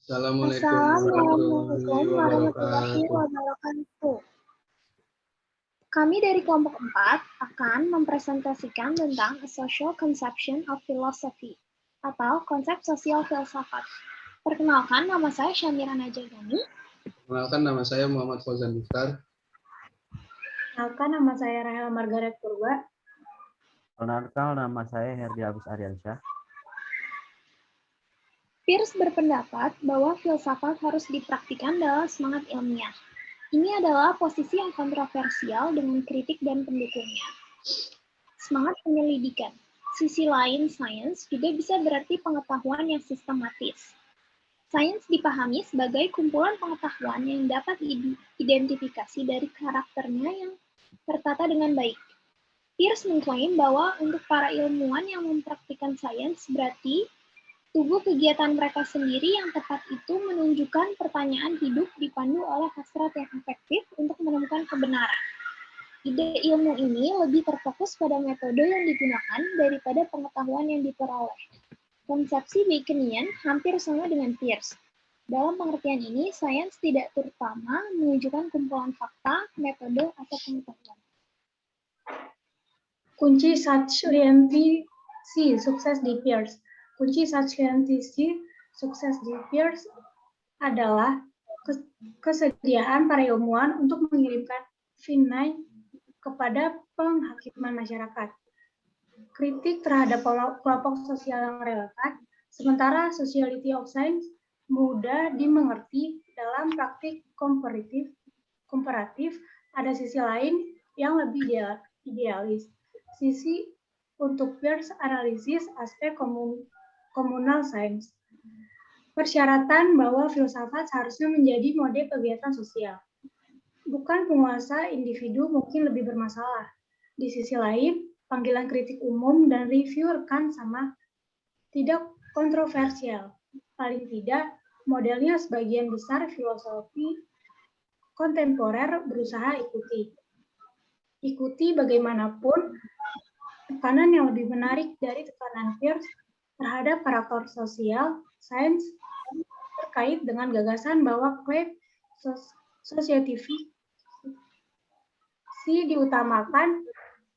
Assalamualaikum Assalamualaikum warahmatullahi warahmatullahi wabarakatuh. wabarakatuh. Kami dari kelompok 4 akan mempresentasikan tentang a social conception of philosophy atau konsep sosial filsafat. Perkenalkan, nama saya Syamira Najagani. Perkenalkan, nama saya Muhammad Fauzan Mukhtar. Perkenalkan, nama saya Rahel Margaret Purba. Perkenalkan, nama saya Herdi Agus Aryansyah. Peirce berpendapat bahwa filsafat harus dipraktikkan dalam semangat ilmiah. Ini adalah posisi yang kontroversial dengan kritik dan pendukungnya. Semangat penyelidikan. Sisi lain sains juga bisa berarti pengetahuan yang sistematis. Sains dipahami sebagai kumpulan pengetahuan yang dapat diidentifikasi dari karakternya yang tertata dengan baik. Peirce mengklaim bahwa untuk para ilmuwan yang mempraktikkan sains berarti tubuh kegiatan mereka sendiri yang tepat itu menunjukkan pertanyaan hidup dipandu oleh hasrat yang efektif untuk menemukan kebenaran. Ide ilmu ini lebih terfokus pada metode yang digunakan daripada pengetahuan yang diperoleh. Konsepsi Baconian hampir sama dengan Peirce. Dalam pengertian ini, sains tidak terutama menunjukkan kumpulan fakta, metode, atau pengetahuan. Kunci substansi sukses di Peirce. Kunci substansi sukses di Peirce adalah kesediaan para ilmuwan untuk mengirimkan Vinay kepada penghakiman masyarakat. Kritik terhadap kelompok sosial yang relevan, sementara sociality of science mudah dimengerti dalam praktik komparatif, ada sisi lain yang lebih idealis. Sisi untuk Peirce analisis aspek komunal sains. Persyaratan bahwa filsafat seharusnya menjadi mode kegiatan sosial. Bukan penguasa individu mungkin lebih bermasalah. Di sisi lain, panggilan kritik umum dan review rekan sama tidak kontroversial. Paling tidak, modelnya sebagian besar filosofi kontemporer berusaha ikuti. Ikuti bagaimanapun, tekanan yang lebih menarik dari tekanan Peirce terhadap karakter sosial sains terkait dengan gagasan bahwa klaim sosietifi diutamakan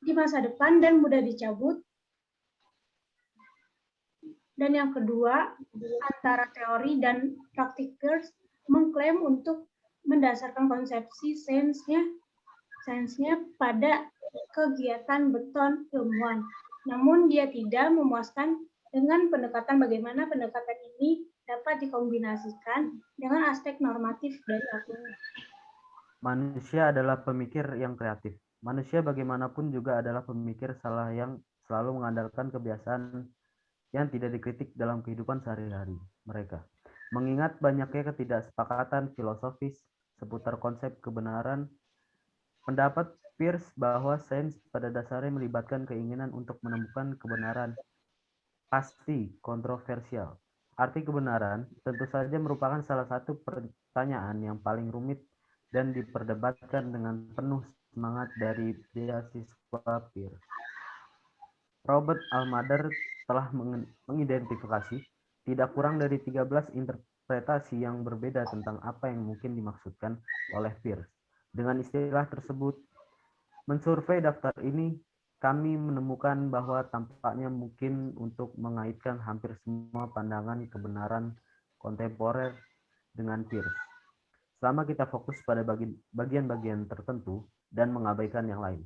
di masa depan dan mudah dicabut. Dan yang kedua, antara teori dan praktik Peirce mengklaim untuk mendasarkan konsepsi sainsnya pada kegiatan beton ilmuwan. Namun dia tidak memuaskan dengan pendekatan bagaimana pendekatan ini dapat dikombinasikan dengan aspek normatif dari ilmu. Manusia adalah pemikir yang kreatif. Manusia bagaimanapun juga adalah pemikir salah yang selalu mengandalkan kebiasaan yang tidak dikritik dalam kehidupan sehari-hari mereka. Mengingat banyaknya ketidaksepakatan filosofis seputar konsep kebenaran, pendapat Peirce bahwa sains pada dasarnya melibatkan keinginan untuk menemukan kebenaran pasti kontroversial. Arti kebenaran tentu saja merupakan salah satu pertanyaan yang paling rumit dan diperdebatkan dengan penuh semangat dari beasiswa Peirce. Robert Almader telah mengidentifikasi tidak kurang dari 13 interpretasi yang berbeda tentang apa yang mungkin dimaksudkan oleh Peirce. Dengan istilah tersebut, mensurvei daftar ini, kami menemukan bahwa tampaknya mungkin untuk mengaitkan hampir semua pandangan kebenaran kontemporer dengan Peirce. Selama kita fokus pada bagian-bagian tertentu dan mengabaikan yang lain,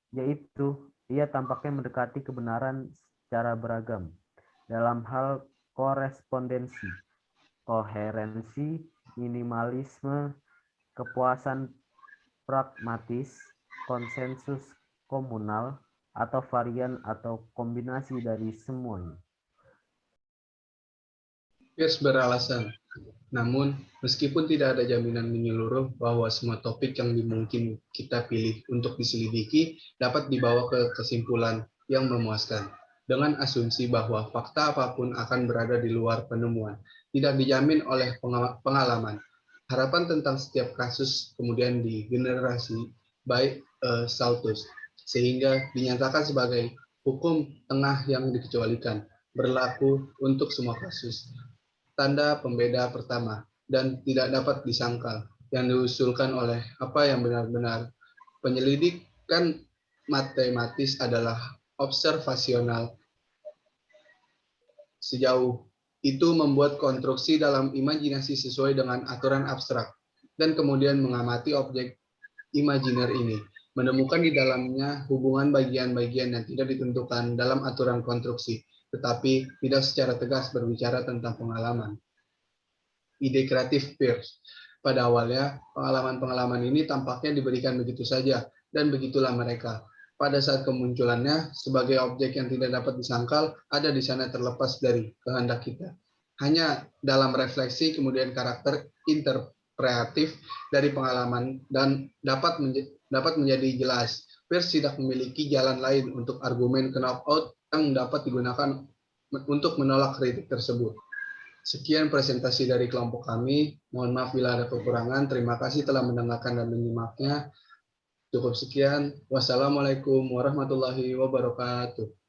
yaitu ia tampaknya mendekati kebenaran secara beragam dalam hal korespondensi, koherensi, minimalisme, kepuasan pragmatis, konsensus komunal, atau varian atau kombinasi dari semuanya. Peirce beralasan, namun meskipun tidak ada jaminan menyeluruh bahwa semua topik yang mungkin kita pilih untuk diselidiki dapat dibawa ke kesimpulan yang memuaskan, dengan asumsi bahwa fakta apapun akan berada di luar penemuan, tidak dijamin oleh pengalaman. Harapan tentang setiap kasus kemudian digenerasi by Saltus, sehingga dinyatakan sebagai hukum tengah yang dikecualikan, berlaku untuk semua kasus. tanda pembeda pertama dan tidak dapat disangkal yang diusulkan oleh apa yang benar-benar. Penyelidikan matematis adalah observasional. Sejauh itu membuat konstruksi dalam imajinasi sesuai dengan aturan abstrak dan kemudian mengamati objek imajiner ini, menemukan di dalamnya hubungan bagian-bagian yang tidak ditentukan dalam aturan konstruksi, tetapi tidak secara tegas berbicara tentang pengalaman. Ide kreatif Peirce. Pada awalnya, pengalaman-pengalaman ini tampaknya diberikan begitu saja, dan begitulah mereka. Pada saat kemunculannya, sebagai objek yang tidak dapat disangkal, ada di sana terlepas dari kehendak kita. Hanya dalam refleksi, kemudian karakter interpretatif dari pengalaman dan dapat menjadi jelas. Peirce tidak memiliki jalan lain untuk argumen knock-out yang dapat digunakan untuk menolak kritik tersebut. Sekian presentasi dari kelompok kami. Mohon maaf bila ada kekurangan. Terima kasih telah mendengarkan dan menyimaknya. Cukup sekian. Wassalamualaikum warahmatullahi wabarakatuh.